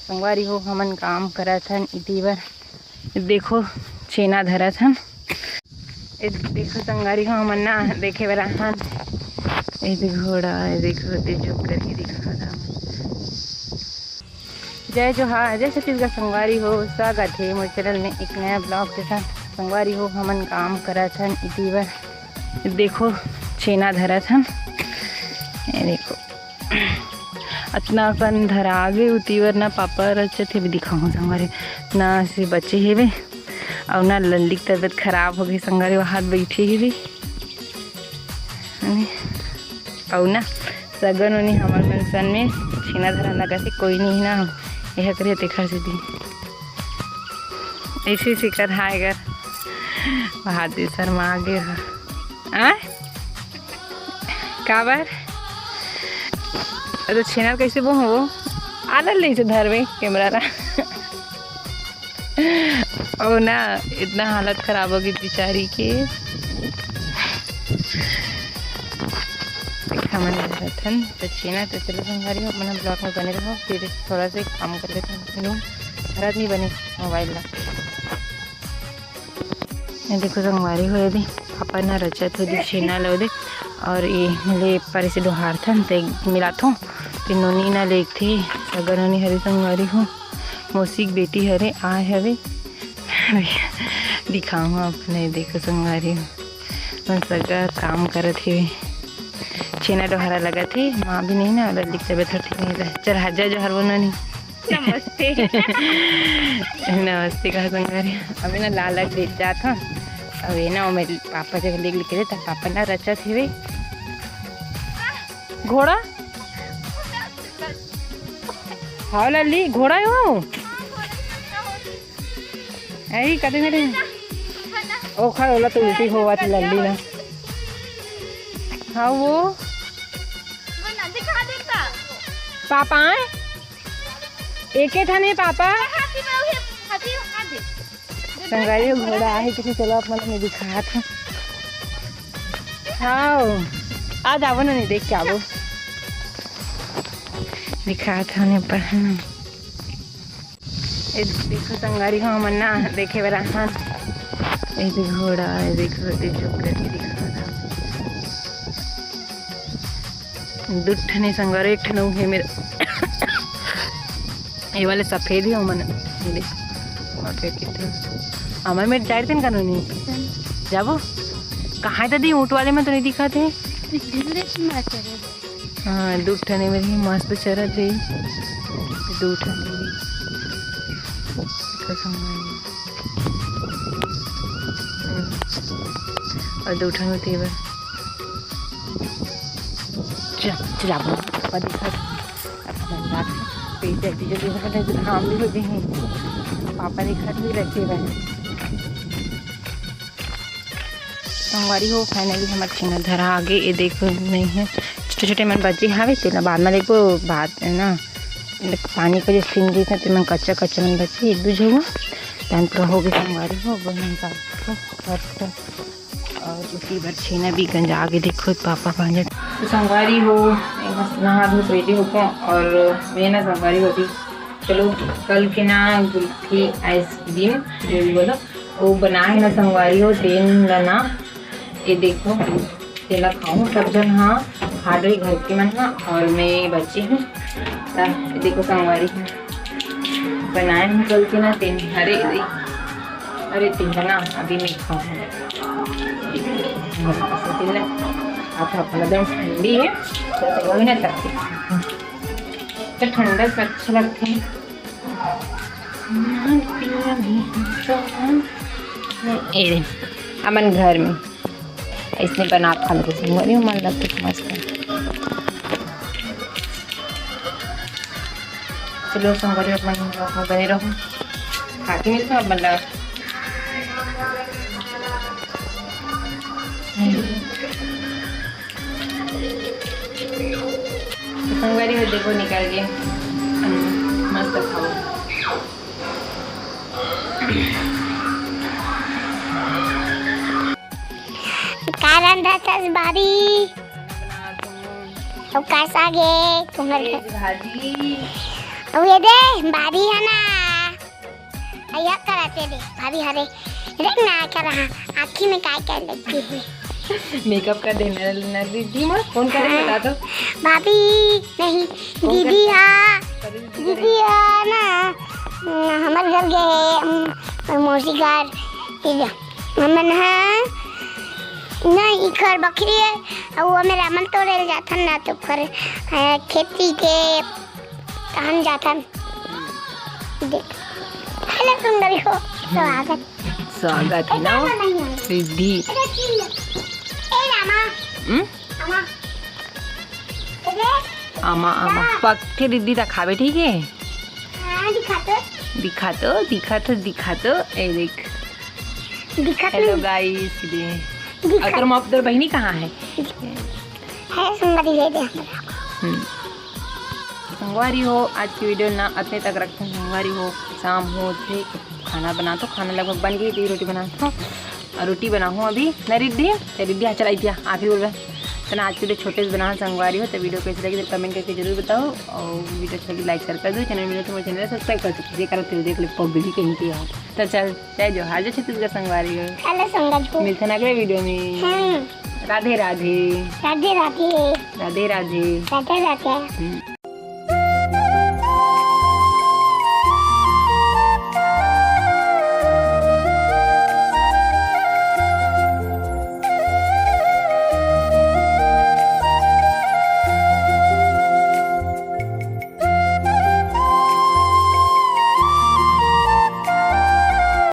संगवारी हो हमन काम करत हन इति बर देखो छेना धरत हन। देखो संगवारी हो हमन ना देखे बर हन ये घोड़ा है। देखो ते जो करके दिखा था। जय जोहार, जय छत्तीसगढ़। संगवारी हो स्वागत है मोर चैनल में एक नया ब्लॉग के साथ। संगवारी हो हमन काम करत हन इति बर देखो छेना धरत हन। ये देखो अतना कन धरागे उती बर ना पापा रचत हे भी दिखाऊँ संगवारी ना से बच्चे हेवे और ना लल्ली की तबीयत खराब हो गई। संगवारी हाथ बैठे हेवे और ना सगन उनी हमार मनसन में छेना धरा लगा से कोई नहीं ना यह करे तेखर से दी ऐसे सिकर हाय कर बहादुर शर्मा आगे आ काबर तो छेना कैसे वो हो आदत नहीं से धरवे कैमरा ला और ना इतना हालत खराब होगी बेचारी के। रथन तो छेना तो चलो संगवारी हो अपना ब्लॉग में बने रहो। फिर थोड़ा सा काम कर लेते हैं घर नहीं बने मोबाइल ला। ये देखो संगवारी हो यदि पापा ना रचत हो दी छेना लो दे और ये ले पर से दोहार था तो मिला थो फिर नोनी ना लेक थे अगर नोनी हरे संगवारी हो मौसी बेटी हरे आए हवे दिखाऊँ अपने। देखो संगवारी हो मैं सगा काम करत हे छेना डोहरा लगा थे माँ भी नहीं ना लल्ली की तबीयत ठीक नहीं रहा। चल हाजा जोहर वो नहीं नमस्ते नमस्ते कहा संगवारी। अभी ना लाल ले जाता अब ये ना मेरे पापा जगह लिख लिख देता पापा ना रचा थे घोड़ा हाँ लल्ली घोड़ा हो ऐ कदे मेरे ओ खा होला तो उल्टी होवा थी लल्ली ना हाँ वो पापा एक था नहीं पापा संगवारी घोड़ा है किसी चलो अपना मैं दिखा था। हाँ आज आवो ना नहीं देख के आवो दिखा था ने पर देखो संगवारी हो हमन ना देखे बर हन ये घोड़ा है। देखो ते जो करके दिखा था दुठने संगवारी एक ठन है मेरा ये वाले सफेद ही मन हमारे में जाते हैं कानूनी जाबो कहाँ दादी ऊँट वाले में तो नहीं दिखा थे। हाँ दूध ठने मेरी मस्त चरत रही दूध ठने और दूध ठन होती है जाबो पापा दिखा धाम भी होते हैं पापा ने घर भी रखे हुए संगवारी हो। फाइनली हमारे छेना धरा आगे ये देखो नहीं है छोटे छोटे मन बच्चे हाँ तेना बाद में देखो बात है ना पानी को जो सीन गई था तो मैं कच्चा कच्चा मन बच्चे एक दूसरे हुआ टाइम पूरा हो गई संगवारी हो और उसी बार छेना भी गंजा आगे देखो पापा गंजा तो संगवारी हो नहा धो रेडी होकर और मैं ना संगवारी होती चलो कल के ना गुल्फी आइसक्रीम जो भी बोलो वो बनाए ना संगवारी हो तेन ना ये देखो तेला खाऊँ सब जन हाँ हार्ड रही घर के मन हाँ और मैं बच्चे हूँ देखो संगवारी बनाए हूँ कल के ना तेन अरे तेन ना अभी मैं खाऊँ आप अपना एकदम ठंडी है तो वही ना सकते तो ठंडा से अच्छा लगता है। अमन घर में इसने बना खा लो संगवारी मन लगता मस्त है। चलो संगवारी अपना बने रहो खा के मिलता मतलब संगवारी हो देखो निकाल के मस्त खाओ। कारण रहता बारी अब कैसा गे तुम्हारे भाजी अब ये दे बारी है ना अया कराते दे भाभी हरे देख ना क्या रहा आँखी में काय लगी हुई मेकअप कर देना दीदी माँ फोन करे बता दो भाभी नहीं दीदी हाँ दीदी हाँ ना हमारे घर गए मौसी घर हमन हाँ ना इखर बकरी है और वो मेरा रामन तोड़े जाता ना तो फिर खेती के तहन जाता देख हेलो सुंदरी हो स्वागत है ना रिद्धि आमा आमा पक्के रिद्धि दिखावे ठीक है दिखा तो ए देख हेलो गाइस और तेरा माँ तेरी बहनी कहाँ है सुंदरी है दे संगवारी हो आज की वीडियो ना अपने तक रखते हैं। संगवारी हो शाम हो थे खाना बना तो खाना लगभग बन गई थी रोटी बनाता हूँ और रोटी बना हूँ अभी न रिद्धि रिद्धि चलाई थी आखिर बोल रहा तो आज के लिए छोटे से बना संगवारी हो तो वीडियो कैसी लगी तो कमेंट करके जरूर बताओ और वीडियो अच्छा लगी लाइक शेयर कर दो चैनल में तो मेरे चैनल सब्सक्राइब कर सकते देख कर देख ले पब्लिक कहीं की है तो चल जय जो हाजिर छत्तीसगढ़ संगवारी हो हेलो संगत मिलते हैं अगले वीडियो में राधे राधे राधे राधे राधे राधे राधे राधे